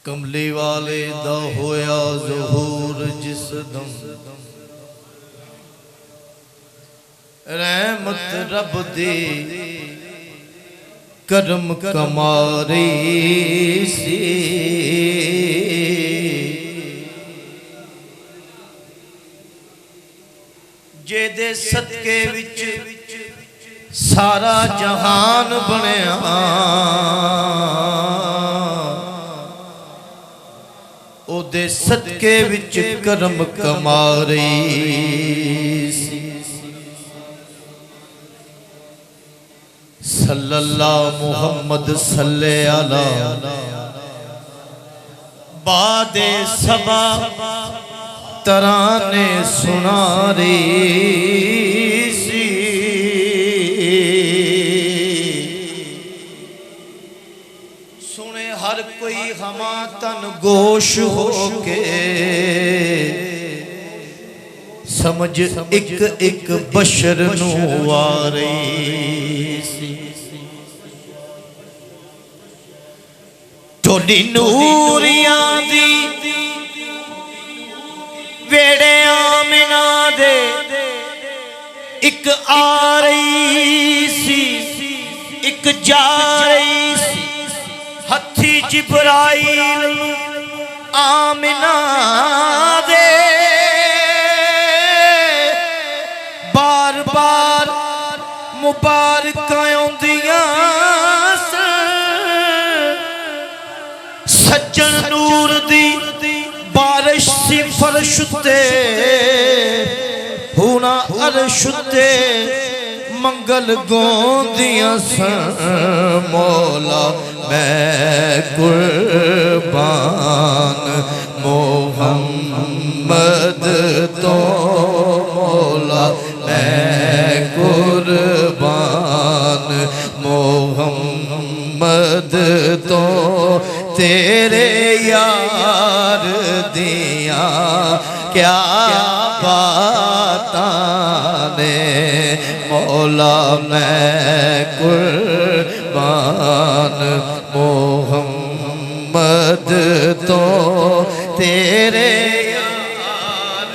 कमली वाले दा होया ज़हूर जिस दम रहमत रब दी करम कमारी सी जेदे सदके विच सारा जहान बनया ओदे सदके विच करम कमारी सी सल्लल्लाहु मुहम्मद सल्ले अला बादे सबा तराने सुनारी सी सुने हर कोई हमा तन गोश होके समझ एक एक बशर नू वारी सी टोली नूरियां दी वेड़े आमिना दे एक आ रही सी एक जा रही सी हथी जिब्राइल आमिना दे बार बार मुबारकां आउंदियां सज्जन नूर दी बारिश सी फर्श ते हुना अर्श ते मंगल गोंदियां सन मौला मैं कुर्बान मोहम्मद तो मौला मैं कुर्बान मोहम्मद तो तेरे यार दिया क्या बातां ने मौला मैं कुर्बान मोहम्मद तो तेरे यार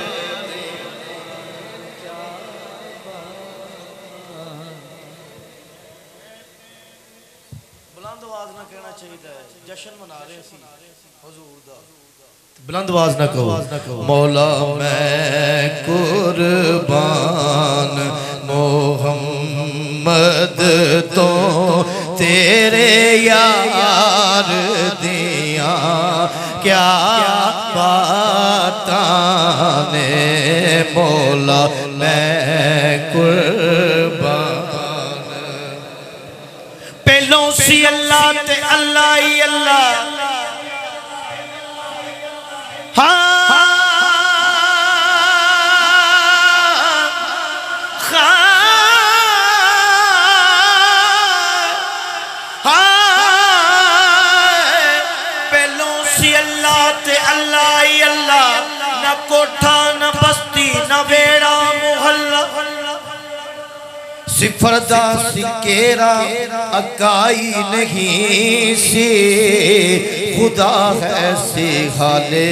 बुलंद आवाज ना कहना चाहिए जश्न मना रहे सी हुजूर दा बुलंद आवाज ना कहो मौला मैं कुर्बान मोहम्मद तो तेरे यार दिया क्या बातां ने मौला मैं कुर्बान पहलों सी अल्लाह ते अल्लाह ही अल्लाह कोठा न बस्ती न वेड़ा मोहल्ला सिफरदा सिकेरा अकाई नहीं सी खुदा है सी हाले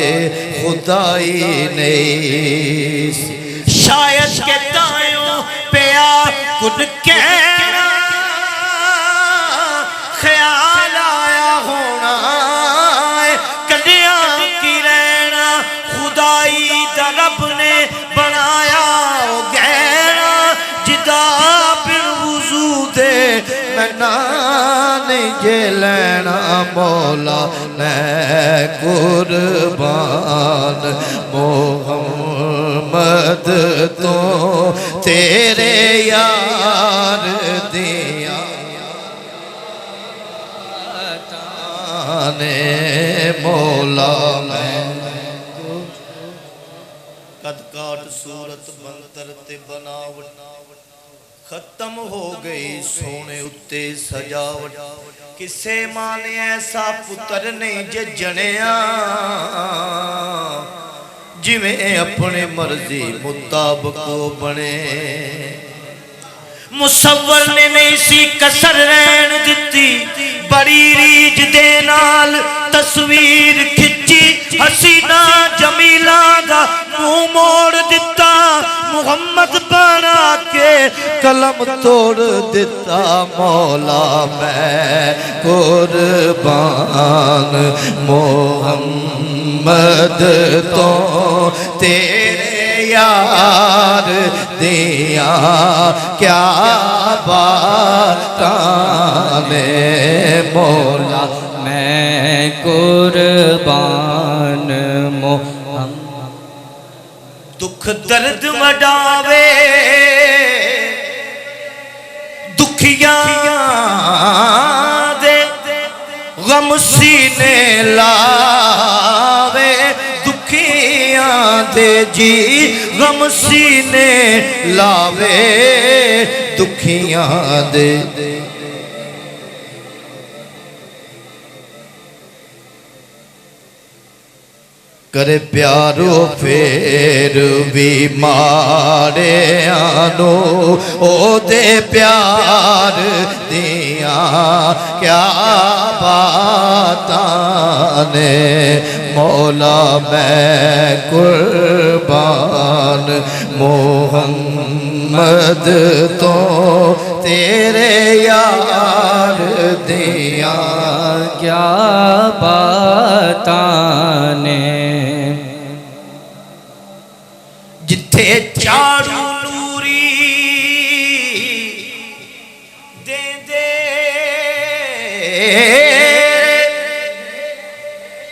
खुदाई नहीं सी शायद के तायों पे आ कुछ कहना ख्याल आया होना कन्या की रहना खुदाई रब ने बनाया गहरा जिदा बिन वुजू दे मैं नहीं जे लेना मौला मैं कुर्बान मोहम्मद तो तेरे यार दिया ने मौला मैं कद काट सूरत मंतर ते बना बनावट खत्म हो गई सोने उत्ते सजावट किसे मां ने ऐसा पुत्र नहीं जे जनिया जिवें अपने मर्जी मुताबिक बने मुसव्वर ने नहीं सी कसर रहन दिती बड़ी रीज दे नाल तस्वीर खिंची हसीना जमीला दा मुंह मोड़ दिता मुहम्मद बना के कलम तोड़ दिता मौला मैं कुर्बान मोहम्मद तो तेरे यार दिया क्या बाताने मौला मैं कुर्बान मोहम्मद दुख दर्द वडावे दुखिया दे गम सीने लावे दुखिया दे जी गम सीने लावे दुखिया दे करे प्यारो फेर भी मारे आनो ओ दे प्यार दिया क्या बाताने मौला मैं कुर्बान मोहम्मद तो तेरे यार दिया क्या बाताने जिथे चारू नूरी दे दे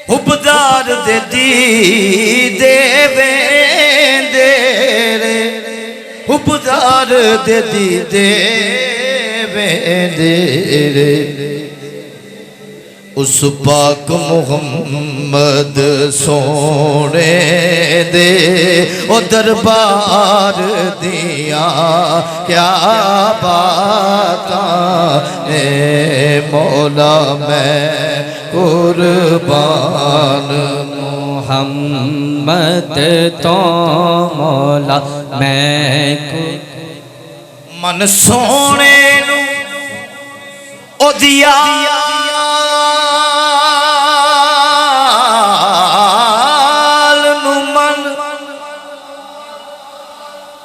हुबदार दे दी देवे दे हुबदार दे दी देवे दे उस पाक मुहम्मद सोने दे ओ दरबार दिया क्या बाता ए मौला मैं कुर्बान मोहम्मद तो मौला मैं मन सोने नू ओ दिया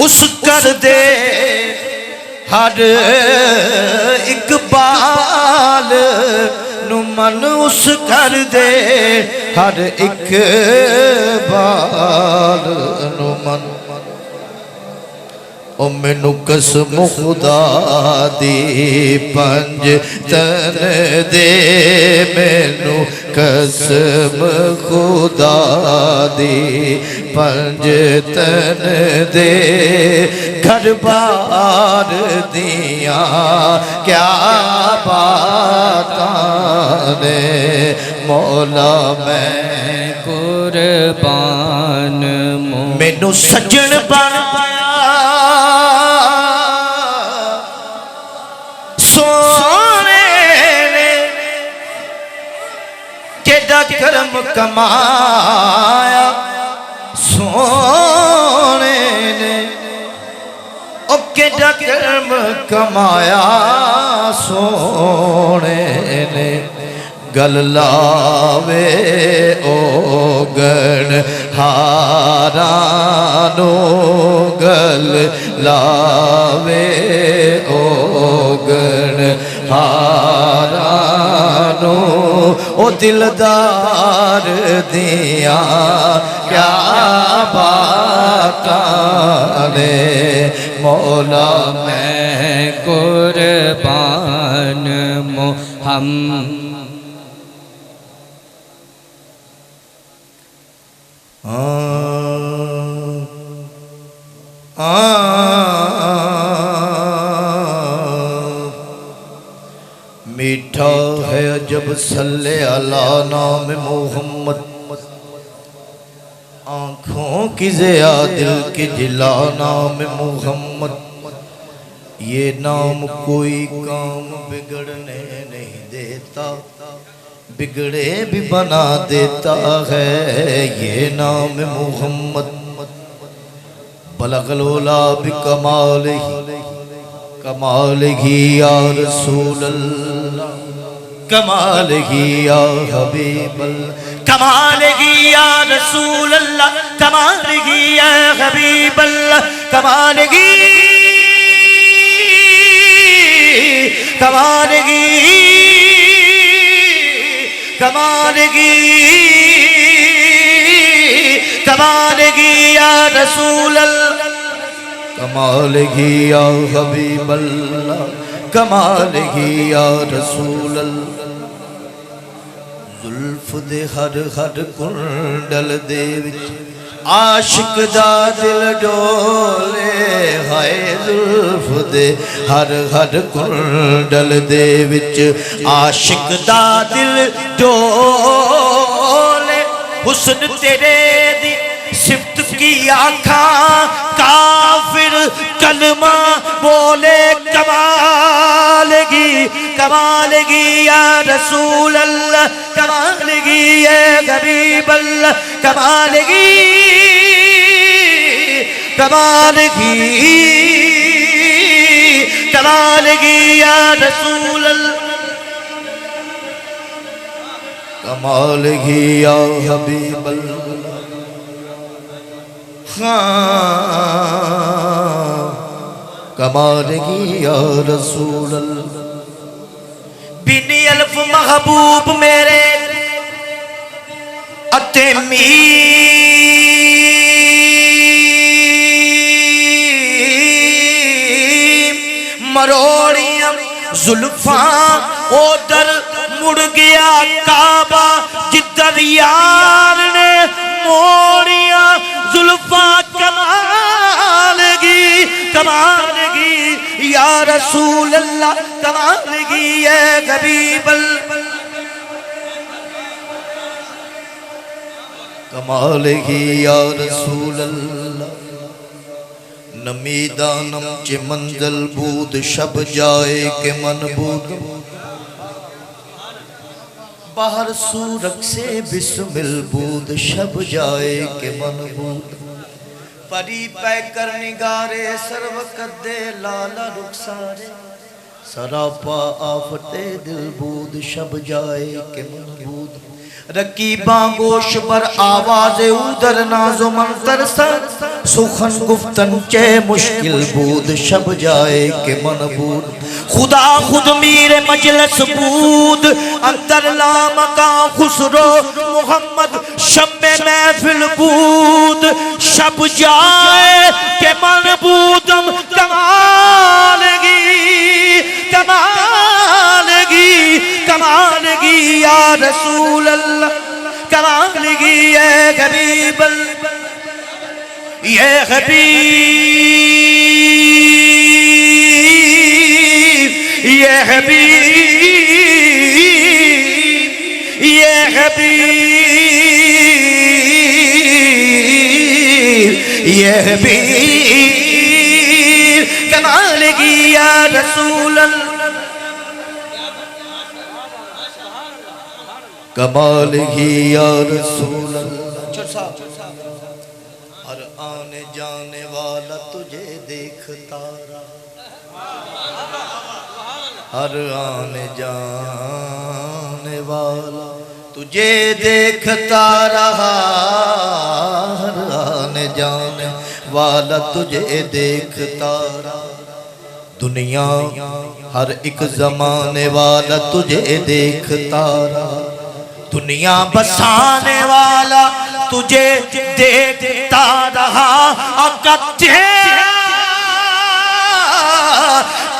उस कर दे हर इकबाल नु मन उस कर दे हर इकबाल नु मन ओ मैनू कसम खुदा दी पंज तन दे मैनू कसम खुदा दी पंज तन दे घर बार दिया क्या बाताने मौला मैं कुर्बान मैनू सज्जन बन सोने केड़ा करम कमाया सोने ने ओ केड़ा करम कमाया सोने ने गल लावे ओ गण हारानो गल लावे ओ गण हारानो ओ दिलदार दिया क्या बाताने मौला मैं कुर्बान मोहम्मद मीठा है जब सल्ले अला नाम मोहम्मद आँखों आँखों की ज़िया दिल की जिला नाम मोहम्मद। ये नाम कोई काम बिगड़ने नहीं देता, बिगड़े भी बना देता है ये नाम मोहम्मद। बलगलोला भी कमाल ही या रसूल अल्लाह, कमाल ही या हबीब अल्लाह, कमाल ही या रसूल अल्लाह, कमाल ही या हबीब अल्लाह, कमाल ही कमालगी कमालगी कमालगी या रसूल अल्लाह, कमालगी या हबीब अल्लाह, कमालगी या रसूल अल्लाह। जुल्फ दे हर हर कुंडल दे विच आशिक दा दिल डोले, हाय जुल्फ दे हर हर कुंडल दे विच आशिक दा दिल डोले। हुस्न तेरे दी सिफ्त की आँखा काफिर कलमा बोले, कमालगी कमालगी या रसूल अल्लाह, कमालगी या हबीब अल्लाह, कमालगी कमालगी कमालगी या रसूल अल्लाह, कमालगी या हबीब अल्लाह। कमालगी या रसूल अल्लाह। बिन अल्फ महबूब मेरे अते मरोड़ियां जुल्फा उधर मुड़ गया काबा, जिधर यार ने मोड़ियां जुल्फा, कमालगी कमालगी या रसूल अल्लाह, कमालगी या हबीब अल्लाह, कमालगी या रसूल अल्लाह। नमीदा नम च मंजल बूद शब जाए के मन बूद, बाहर सूरख से बिस्मिल बूद शब जाए के मन बूद। परी पैकर निगारे सर्व कदे लाला रुखसारे, सरापा आफते दिल बूद शब जाए के मन बूद। रकीबा गोश पर आवाज उधर नाजो मंतर सर, सुखन गुफ्तन चे मुश्किल बूद शब जाए के मन बूद। खुदा खुद मीरे मजलस बूद अंतर लामका खुसरो मोहम्मद, शम्मे महफिल बूद शब जाए के मन बूदम। कमालगी कमालगी कमालगी या रसूल अल्लाह, कमालगी या हबीब अल्लाह, ये हबीब ये हबीब ये हबीब ये हबीब, कमालगी या रसूल अल्लाह, कमालगी या रसूल अल्लाह। हर आने जाने वाला तुझे देखता रहा, हर आने जाने वाला तुझे देखता रहा, हर आने जाने वाला तुझे देखता रहा। दुनिया हर एक जमाने वाला तुझे देखता रहा, दुनिया बसाने वाला तुझे देखता रहा।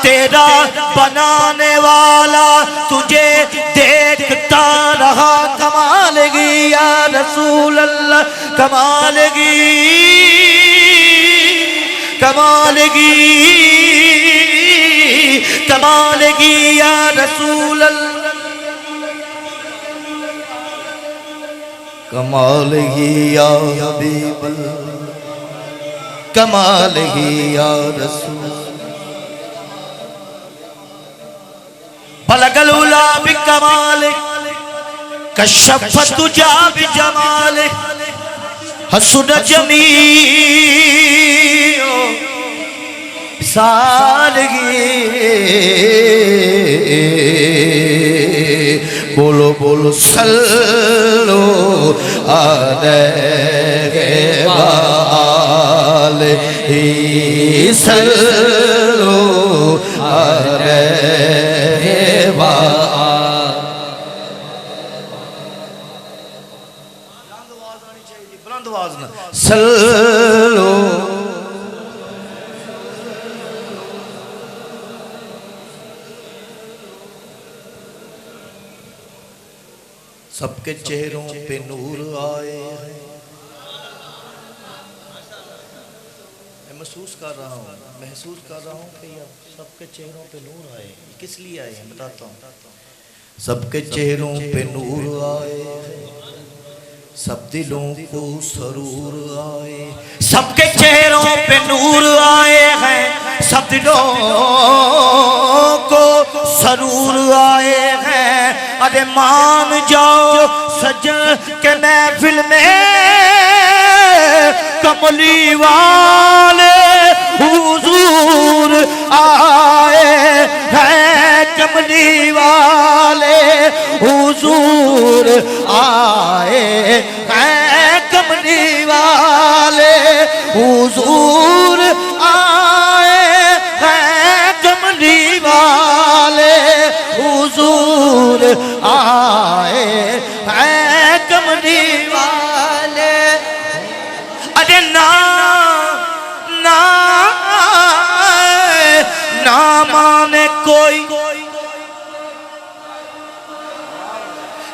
तेरा बनाने वाला तुझे देखता रहा। कमालगी या रसूल अल्लाह, कमालगी कमालगी कमालगी या रसूल अल्लाह, कमाल ही या हबीब कमाल ही या रसूल बलगल उला बिकमाल कशफत तुजा बिजमाल हसुन जमीओ सालगी बोलो बोलो सल्लो अलैहि सल्लो अलैहि बुलंद आवाज ना सल्लो सबके चेहरों पे नूर आए हैं। मैं महसूस कर रहा हूँ कि अब सबके चेहरों पे नूर आए। किस लिए आए हैं बताता हूँ। सबके चेहरों पे नूर आए हैं, सब दिलों को सरूर आए। सबके चेहरों पे नूर आए हैं, सब दिलों को सरूर आए हैं। अरे मान जाओ सजन के महफिल में कमली वाले हुजूर आए हैं, कमली वाले हुजूर आए हैं, कमली वाले हुजूर आए हैं, कमली वाले हुजूर आए हैं, कमली वाले। अरे ना ना ना माने कोई,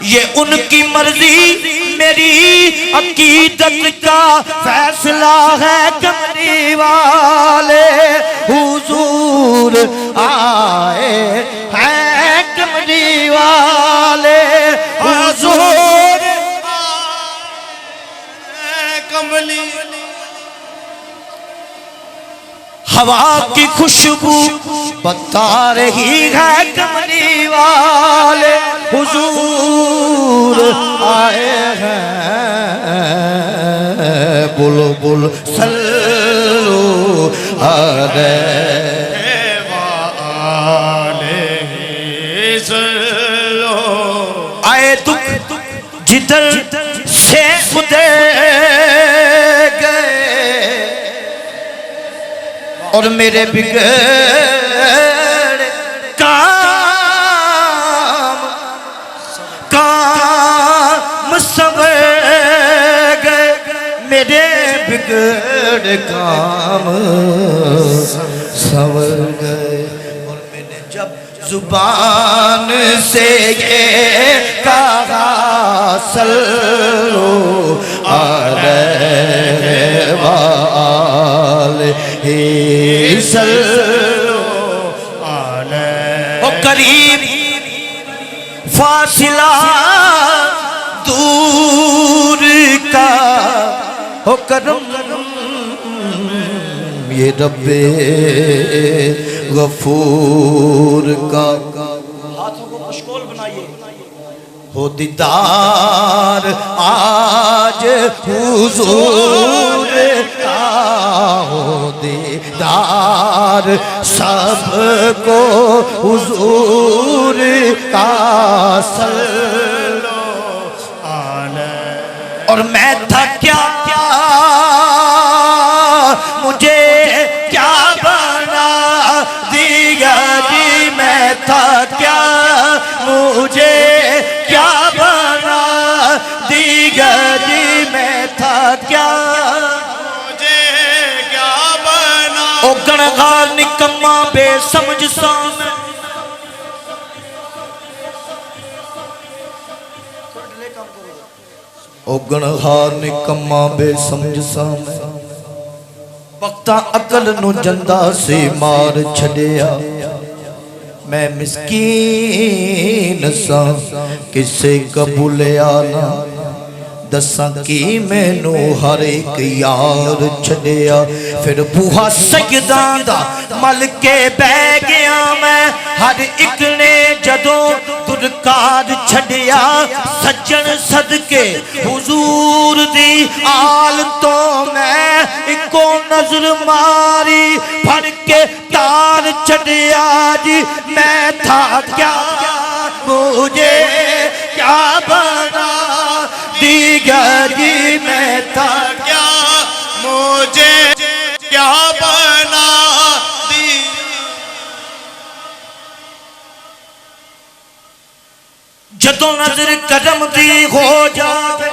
ये उनकी मर्जी मेरी अकीदत का फैसला है। कमली वाले हुजूर आए हैं, कमली वाले हुजूर कमली। हवा की खुशबू बता रही है, कमली वाले हुजूर आए हैं। बोलो बोलो सल्लो अलैहि सल्लो। आए दुख जिधर से उदे गए और मेरे बिगड़ काम सवर गए, मेरे बिगड़ काम सवर गए। और मैंने जब जुबान से ये कहा सल्लो अलैहि सल्लो अलैहि। ओ करीब फासिला दूर का हो करम, ये रब्बे गफूर का। हाथों को मशगूल बनाइए। हो दीदार आज हुजूर का, हो दीदार सबको हुजूर का सल्लो अलैहि। और मैं था क्या मुझे क्या बना दिया जी, मैं था क्या मुझे क्या बना दिया जी, मैं था क्या मुझे क्या बना। ओ गणगार निकम्मा बेसमझ सा मैं, ओ गणगार निकम्मा बेसमझ सा मैं। वक्ता अकल नू जंदा से मार छड़िया, मैं मिस्कीन सा किसे कबूलिया ना। दसा कि मैनू हर एक यार छड़िया। फिर बूहा सजदा दा मल के बह गया मैं, हर एक ने जदों दुरकार छड़िया। सज्जन सदके हुजूर दी आल तो मैं इको नजर मारी, फड़ के तार छड़िया जी। मैं था क्या मुझे क्या बना दिया जी, मैं था क्या मुझे क्या बना दिया। जदों नजर कदम दी हो जावे,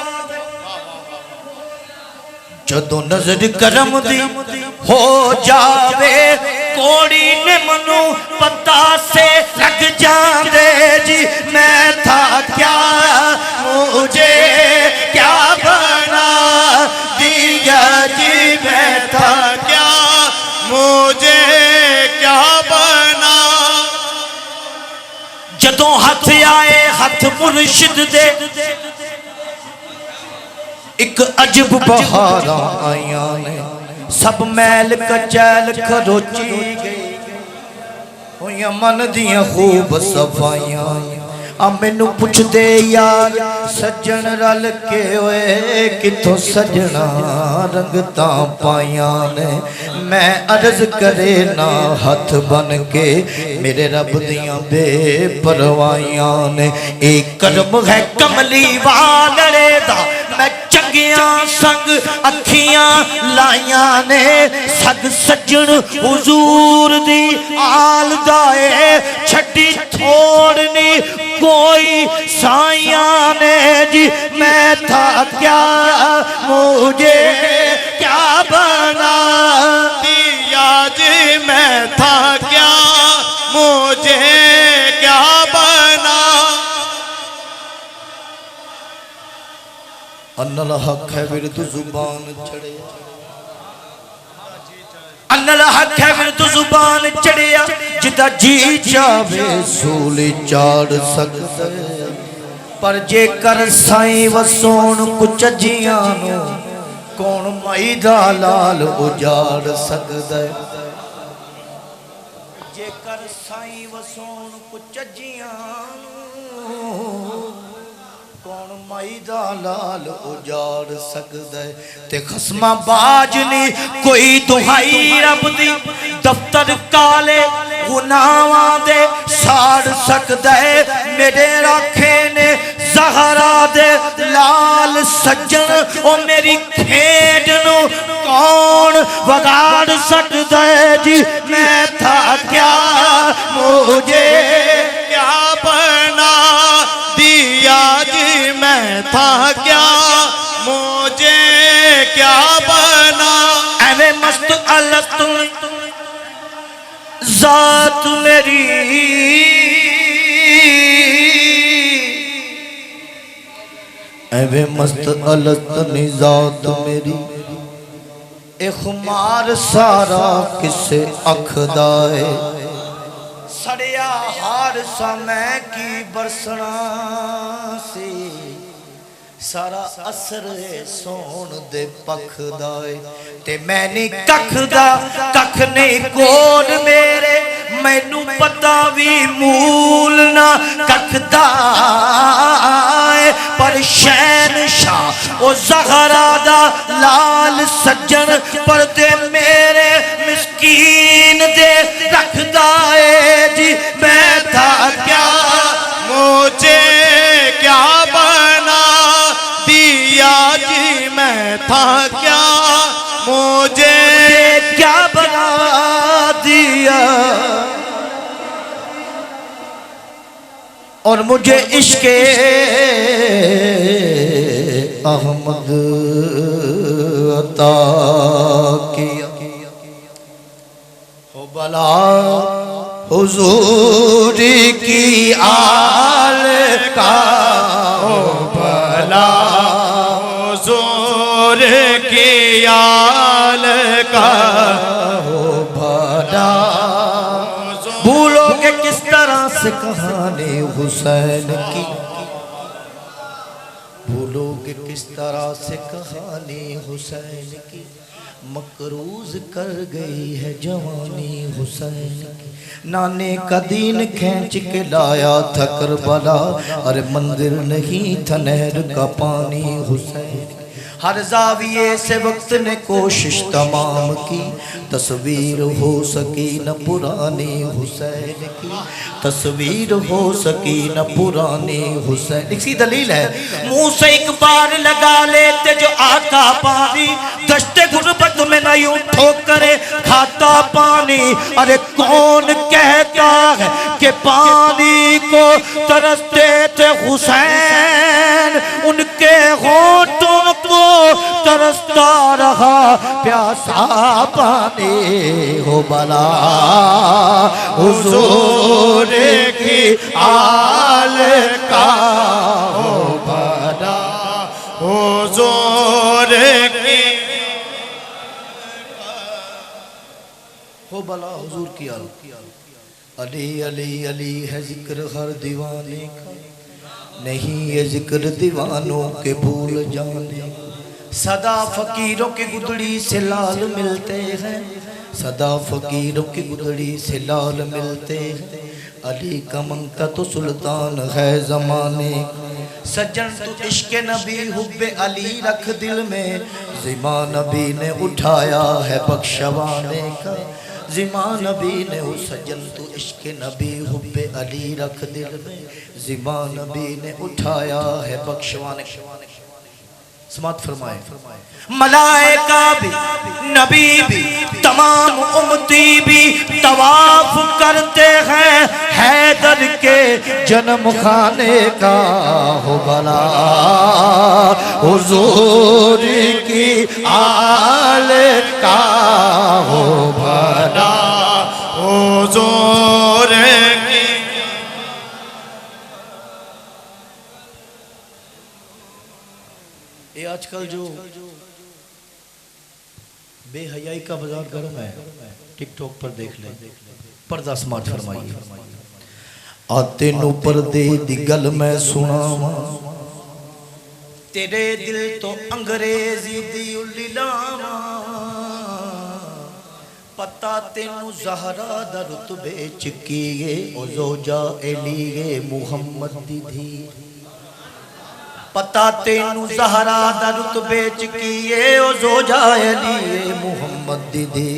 जदों नजर करम दी हो जावे, कोड़ी ने मनु पता से लग जाते जी। मैं था क्या मुझे क्या बना दिया जी, मैं था क्या मुझे क्या बना। जदों हथ आए हथ मुर्शिद दे, एक अजब बहारा आया ने, सब मैल कचैल खरोची गई, होइयां मन दियां खूब सफाइयां। आ मैनू पुछदे यार सज्जन रल के होए किथों सजना रंगतां पाइयां ने। मैं अर्ज करे ना हथ बन के मेरे रब दियां बेपरवाहियां ने। एक करम है कमली वाले दा, मैं चंगियां संग अखियां लाइया ने। सग सज्जन हुजूर दी आल दाए छड्डी थोड़नी कोई साइया ने जी। मैं था क्या मुझे क्या बना दिया जी, मैं था क्या मुझे क्या बना। अन्नल हक है विरद जुबान चढ़े, अन्नल हक है विरद जुबान चढ़िया। जिदा जी चावे सूली चाड़ सकदा, पर जेकर साईं वसोण कुछ जियां नू कौन माई दा लाल उजाड़ सकदा। जेकर साईं वसोण कुछ जियां कौन माई दा लाल उजाड़ सकदा है। ते खसमा बाज नी कोई दुहाई रब दी, दफ्तर काले गुनाहां दे साड़ सकदा है। मेरे राखे ने ज़हरा दे लाल सज्जन, ओ मेरी खेड नू कौन वगाड़ सकदा है जी। मैं था क्या मुझे क्या बना दिया जी, मैं था क्या मुझे क्या बना। एवे मस्त अलत जात मेरी, एवे मस्त अलत जात मेरी। ए खुमार सारा किसे अखदा है, सड़िया हार सा मैं की बरसना सी। सारा असर सोन दे पखदा है, ते मैंने कखदा कख नहीं कोल मेरे। मैनू पता भी मूल ना कखदा, पर शहनशाह ओ ज़हरा दा लाल सज्जन पर्दे मेरे मिस्कीन दे रखदा है जी। मैं था क्या मुझे क्या बना दिया जी, मैं था क्या मुझे क्या बना दिया। और मुझे इश्क़े अहमद अता किया, हो भला हुजूर की आल का, हो भला हुजूर की आल का। हो भला भूलोगे किस तरह से कहानी हुसैन की, भूलोगे किस तरह से कहानी हुसैन की, मकरूज कर गई है जवानी हुसैन की। नाने का दीन खींच के लाया था करबला, अरे मंदिर नहीं था नहर का पानी हुसैन की। हर जाविये से वक्त ने कोशिश तमाम की, तस्वीर हो सकी न पुरानी हुसैन की, तस्वीर हो सकी न पुरानी हुसैन। इसी दलील है, मुंह से एक बार लगा लेते जो आका पानी, दश्ते गुर्बत में न यूं ठोकरे खाता पानी। अरे कौन कहता है कि पानी को तरसते थे हुसैन, उनके होठों को तरसता रहा प्यासा पानी हो बला हुजूर की आल का हो बला हुजूर की हो बला हुजूर की आल। अली अली अली है जिक्र हर दीवाने का, नहीं ये जिक्र दीवानों के भूल जाने। सदा फकीरों की गुदड़ी से लाल मिलते हैं, सदा फकीरों की गुदड़ी से लाल मिलते हैं। अली का मंगता तो सुल्तान है जमाने, सज्जन तू इश्क नबी हुब्बे अली रख दिल में। ज़िमा नबी ने उठाया है बख्शवाने का, ज़िमा नबी ने ओ सज्जन तू इश्क नबी हुब्बे अली रख दिल में। ज़िमा नबी ने उठाया है बख्शवाने। समात फरमाए, मलाइका भी नबी भी तमाम उम्मती भी तवाफ करते हैं हैदर के जन्म खाने का हो भला हुजूर की आल का हो भला हुजूर की। ये आजकल जो बेहयाई का बाजार गर्म है, टिकटॉक पर देख ले, पर्दा स्मार्ट फरमाइए। आते नु पर्दे दी गल मैं सुनावा, तेरे दिल तो अंग्रेजी दी उलिलावा। पता तेनू ज़हरा दा रुतबे चिक्कीए ओ ज़ोजा एलीए मुहम्मद दी धी। पता तेनू ज़हरा दा रुतबे चिक्कीए ओ ज़ोजा एलीए मुहम्मद दी धी।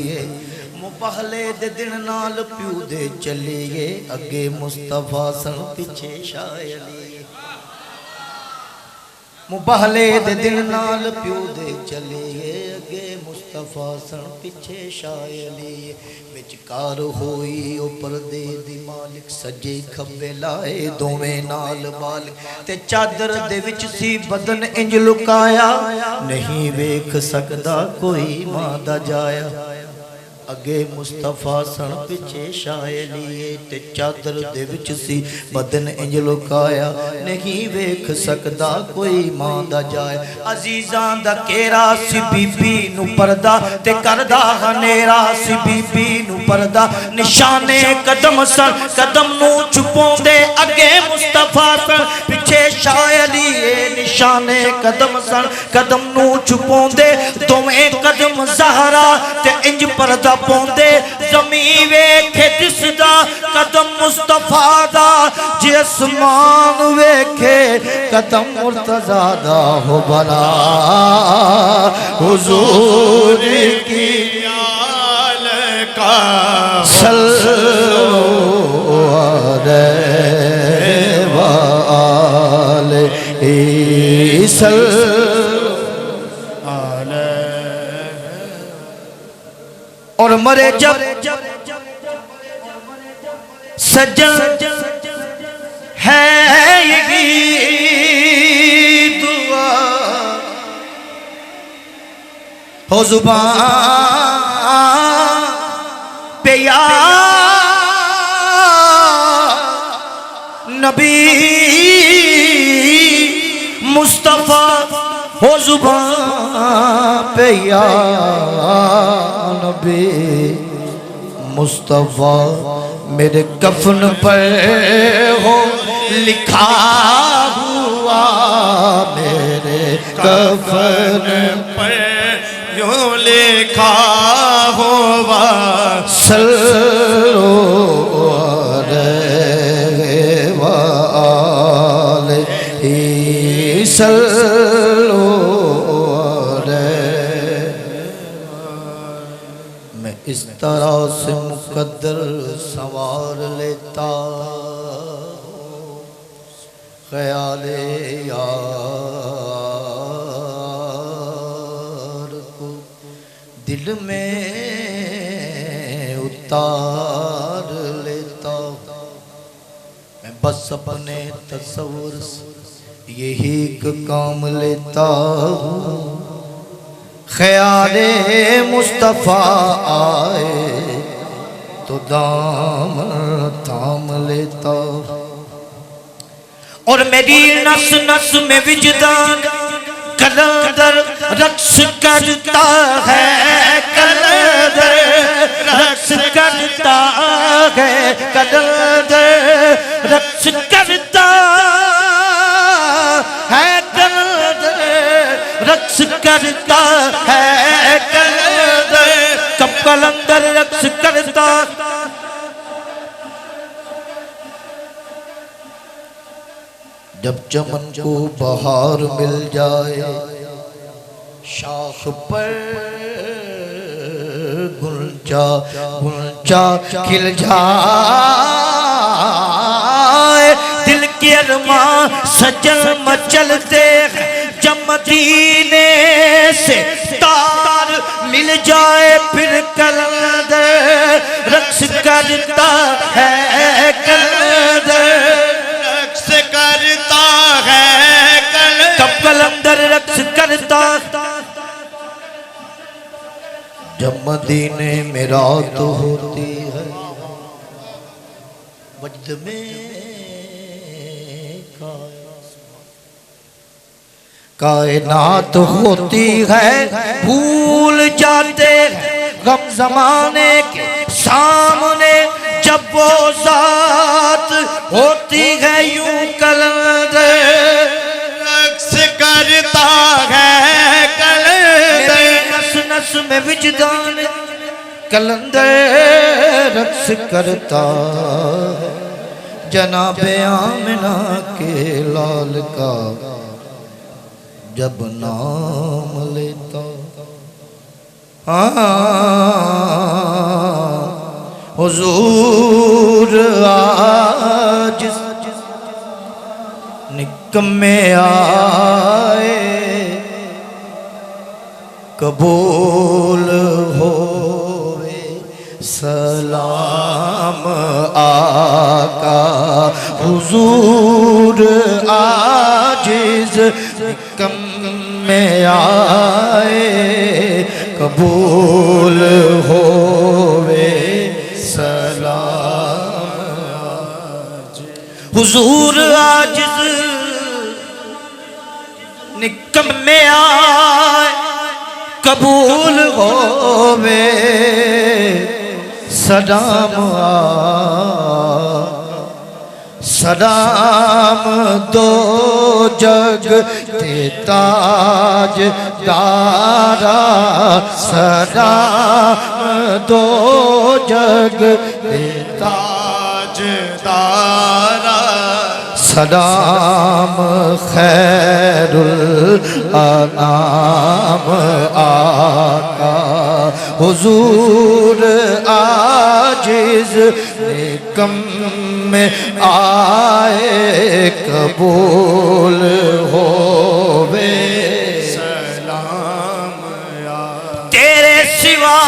मुबहले दे दिन नाल प्यू दे चलिए, अगे मुस्तफा सन पिछे शायली। मुबहले दे दिन नाल प्यू दे चलिए, अगे मुस्तफा सन पिछे शायली। विचकार होई ओ पर्दे दी मालिक, सजे खब्बे लाए दोवें नाल बालिक। ते चादर दे विच सी बदन इंज लुकाया, नहीं वेख सकदा कोई मां दा जाया। अगे मुस्तफा सन पिछे शायली, ते चादर दे विच सी बदन इंज लुकाया, नहीं वेख सकदा कोई मां दा जाया। अजीजां दा केरा सी बीबी नु परदा, ते करदा हनेरा सी बीबी नु परदा। निशाने कदम सन कदम नु छुपाउंदे, अगे मुस्तफा सन पिछे शायली। निशाने कदम सन कदम नु छुपाउंदे, दोवें कदम ज़हरा ते इंज परदा पौंदे। ज़मी वेखे दिसदा कदम मुस्तफा दा, जे आसमान वेखे कदम मुर्तज़ा दा हो भला हुजूर की आल का सल्लल्लाहु अलैहि और मरे जब सज्जन है ये दुआ हो जुबान पे या नबी मुस्तफा हो जुबान पे या नबी मुस्तफा। मेरे कफन पर हो लिखा हुआ, मेरे कफन पर यूं लिखा हुआ सल्लो अलैहि सल्लो अलैहि। मैं इस तरह से मुकद्दर संवार लेता ख्याले यार को दिल में उतार लेता। मैं बस अपने तस्वुर से यही काम लेता हूँ। ख्याले मुस्तफ़ा आए तो दामन थाम लेता। और मेरी नस नस में विजदान कलंदर रक्स करता है, कलंदर रक्स करता है, कलंदर रक्स करता है, कलंदर रक्स करता है, कलंदर कब कलंदर रक्स करता। जब चमन को बहार मिल जाए, शाख पर गुलचा गुलचा खिल जाए, दिल के अरमां सजल मचलते जब मदीने से तार मिल जाए, फिर कलंदर रक्स करता है, कलंदर करता है, कब कलंदर रक्स करता। जब मदीने में रात होती है, वजद में कायनात होती है, भूल जाते गम जमाने के सामने जब वो जात होती है, यूं कलंदर रक्स करता है, कलंदर नस नस में विजदान कलंदर रक्स करता। जनाबे आमिना के लाल का जब नाम लेता। हुजूर आज निकम्मे आए, कबूल होवे सलाम आका। हुजूर आजिज़ निकम्मे आए, कबूल होवे सलाम। हुजूर आजिज़ निकम्मे आए, कबूल होवे सलाम सलाम दो जग ते ताज दारा, सलाम दो जग ते ताज दारा। सलाम खैरुल अनाम आका। हुजूर आजिज़ निकम्मे आए, कबूल होवे सलाम तेरे सिवा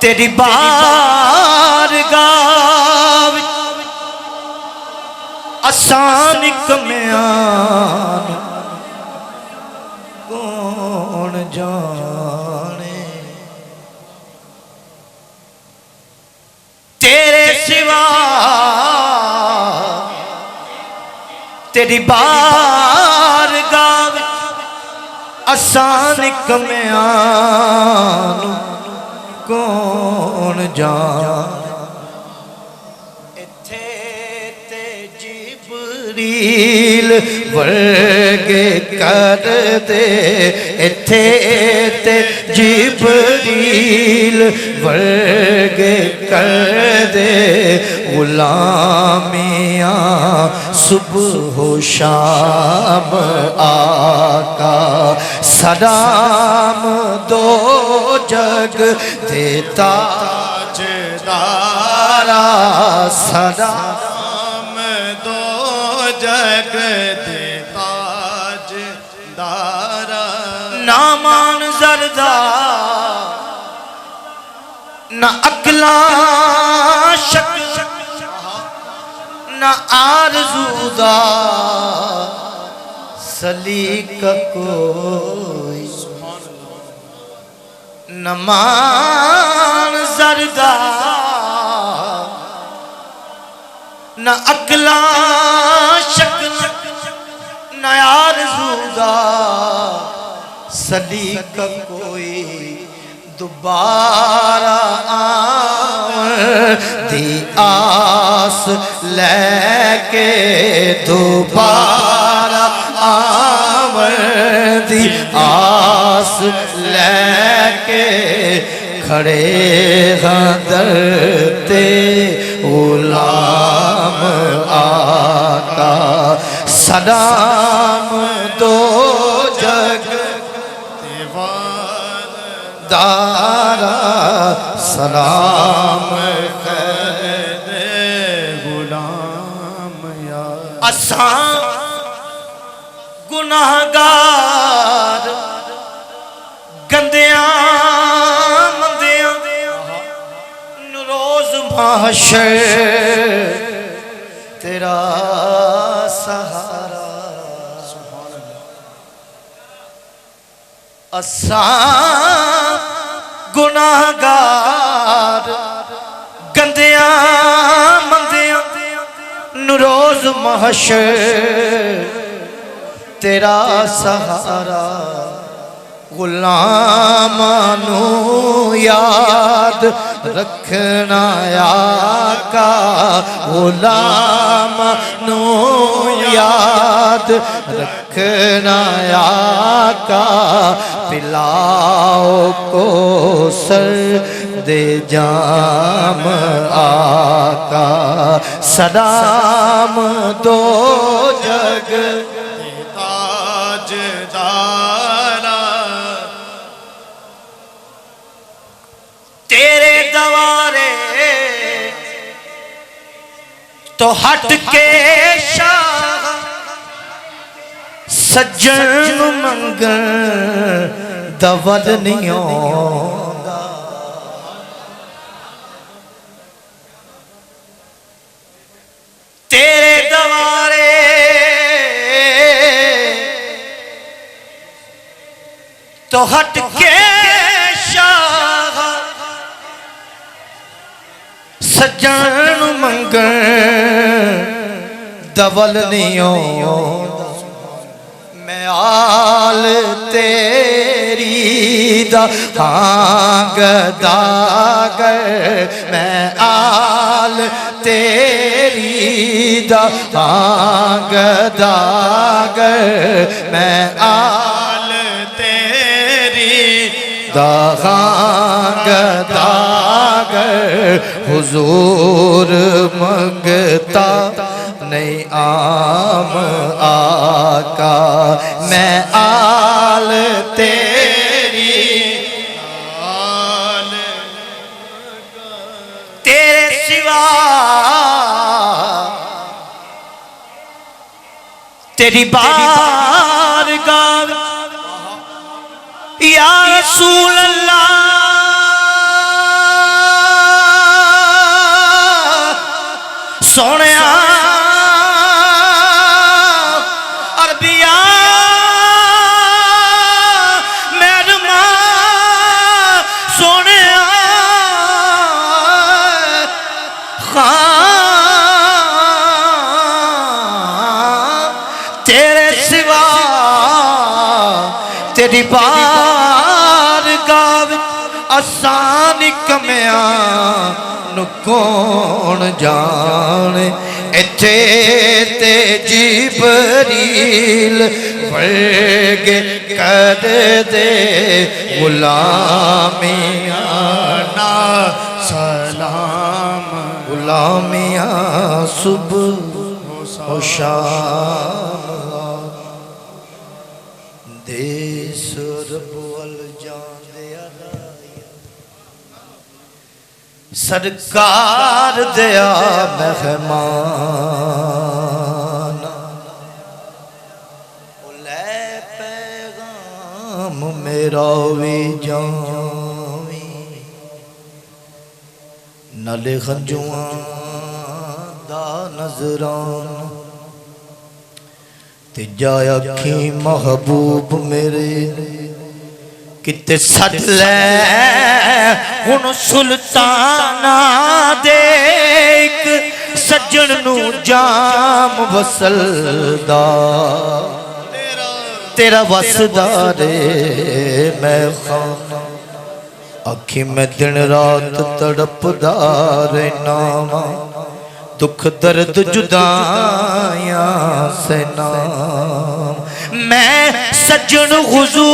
तेरी बारगाह आसान कम्यान कौन जाने। तेरे सिवा तेरी बारगाह आसान कम्यान कौन जाने। इत्थे ते जिब्रील जिबरील वर्गे कर दे इथे ते जिबरील वर्गे कर दे गुलामियां सुबह शाम आका सलाम दो जग देता ताजदारा सलाम दो जग दे ताजदारा नामान जरदा न अकला शक न आरज़ूदा सलीक कोई न मान जरदा न अकला शक न आरज़ूदा सलीक कोई दोबारा दी आस लेके दोबारा दी आस लेके खड़े दर ते गुलाम आका सलाम दो जग दारा सलाम कर दे गुलाम या असा गुनाहगार गंदियां मंदियां रोज महशर तेरा सहारा असा गुनाहगार गंदियां मंदियां रोज महशर तेरा सहारा गुलामानू याद रखना आका गुलामानू याद रखना आका पिलाओ को सर दे जाम आका सलाम दो जग ताजदारा तेरे दवारे तो हट के शाह सज्जन मंगन दवद नहीं होगा तेरे दवारे तो हट के शाह सज्जन मंगन दवल नहीं होगा मैं आल तेरी दा हांग दागर मैं आल तेरी दा हांग दागर मैं आल तेरी दा हांग दागर हुजूर मंगता नहीं आम आका मैं आल तेरी आल तेरे सिवा तेरी बारगाह या रसूल अल्लाह सोने अरबिया मैडमा सोने तेरे सिवा तेरी बारगाह आसान कमियां नु कौन जाने इत्थे ते जिबरील वर्गे कर दे गुलामियां सलाम गुलामियां सुबह ओ शाम दे सुरब वल जांदे सरकार दया मेहमान ले पैगाम मेरा भी जावी नले खंजुआ दा नजरान ते जाया अखी महबूब मेरे किते सद ले हुन सुल्ताना दे एक सज्जन नू जाम वसलदा तेरा वसदा रे मैं खाना अखी में दिन रात तड़पदा रहना दुख दर्द जुदाया से नाम मैं सज्जन हुजूर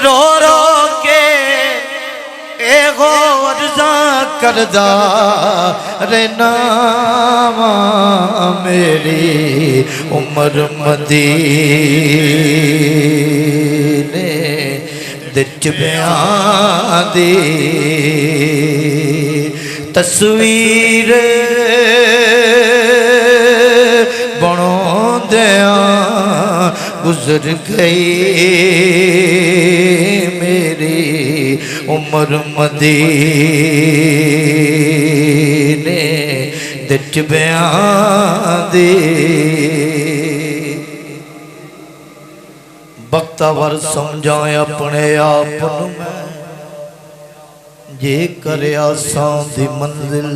रो रो के एगो अर्जा करदा रहना मेरी उम्र मदीने दिच बयां दी तस्वीर बनोंदियां गुजर गई मेरी उम्र मदीने दिच बयां दी बख्तावर समझाए अपने आप मैं जे करे आसां दी मंजिल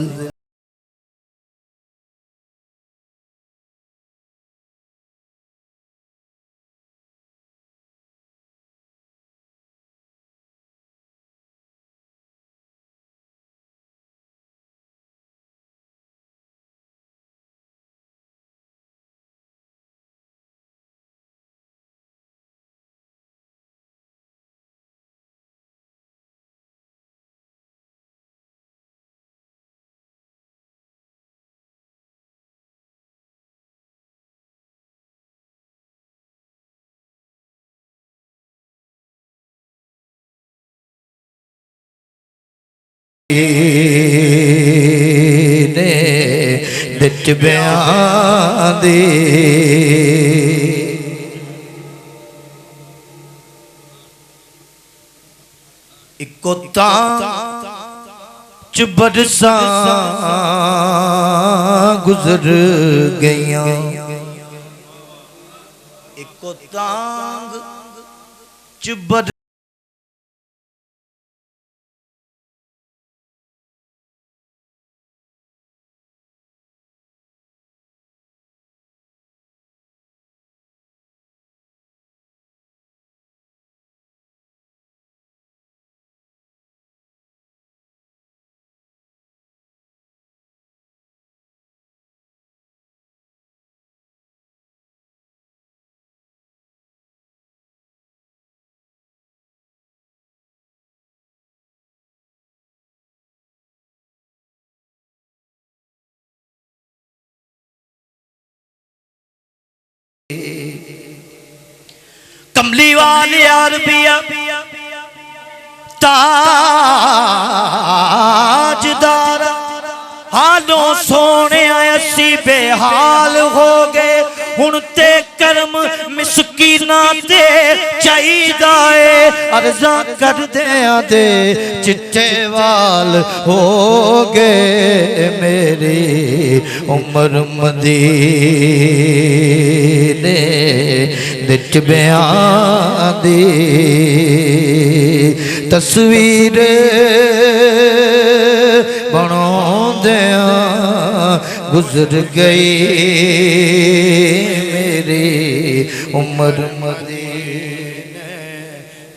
ने दिच बयां दी इको तां च बरसां गुजर गईयां इको तांग च बर कमली वाले अरबिया ताजदार हालों सोने असी बेहाल हो गए हुण ते कर्म मिसकीना ते चाहिदा है अर्जा कर दे चिट्टे वाल हो गए मेरी उम्र मदीने दिच बयां दी तस्वीर बनोंदियां गुजर गई मेरी उम्र मदीने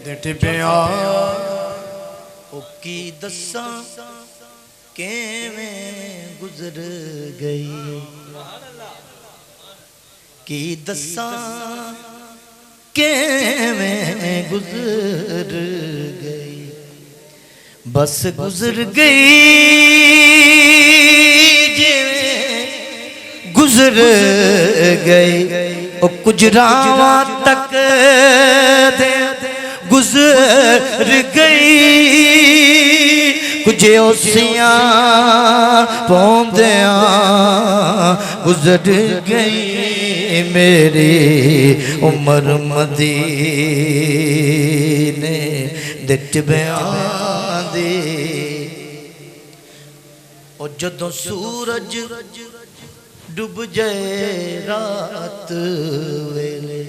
दिच बयां ओ की दस्सां किवें गुजर गई की दसा किवें गुजर गई बस गुजर गई जिवें गुजर गई ओ कुछ रावां तक दे गुजर गई कुछ ओसियां पौंदियां गुजर गई मेरी उम्र मदीने दे टिबियां दी ओ जदों सूरज डूब जाए रात वेले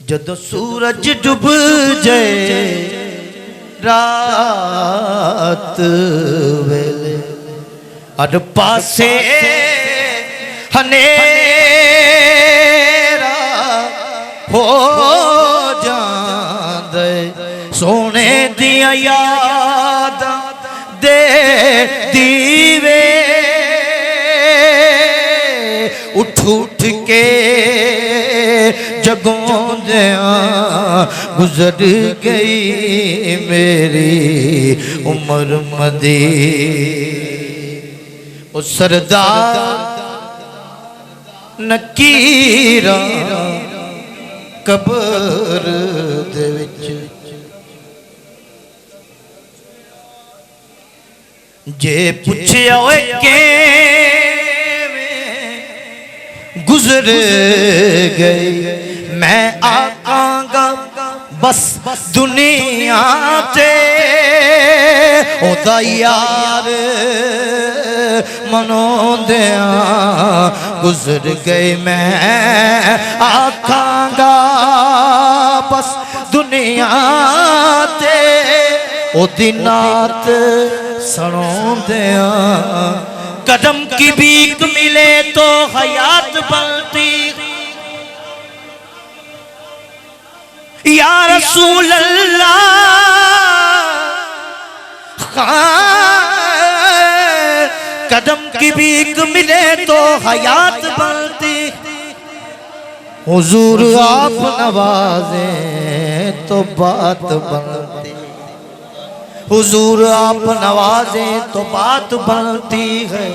जदों सूरज डूब जाए रात वेले हर पासे हनेरा हो जांदे सोने दिया यादां दे दीवे उठ उठ के जगोंदियां गुजर गई मेरी उम्र मदीने ओ सरदार नकीरा कब्र दे विच जे पुछया ओए गुजर गई मैं आकांगा बस दुनिया ते ओदा यार मनोंदियां गुजर गई मैं आकांगा बस दुनिया ते ओदी नात सुनोंदियां कदम की भीख मिले तो हयात बनती या रसूल अल्लाह कदम की भीख मिले तो हयात बनती हुजूर आप नवाजे तो बात बनती हुजूर आप नवाजे तो बात बनती है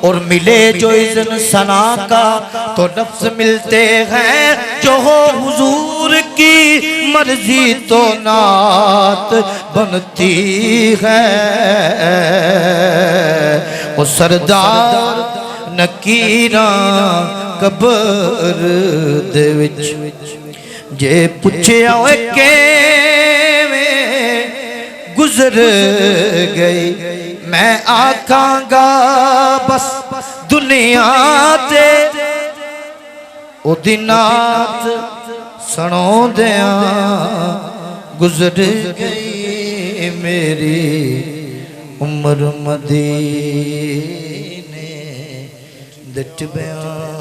और मिले जो इज़्न सना का तो नफ्स मिलते हैं जो हो हुजूर की मर्जी तो नात बनती है ओ सरदार नकीरा कब्र दे विच जे पुछया ओए गुजर गई मैं आखांगा बस दुनिया ते ओ दिनात सुनोंदियां गुजर गई मेरी उम्र मदीने दे टिबियां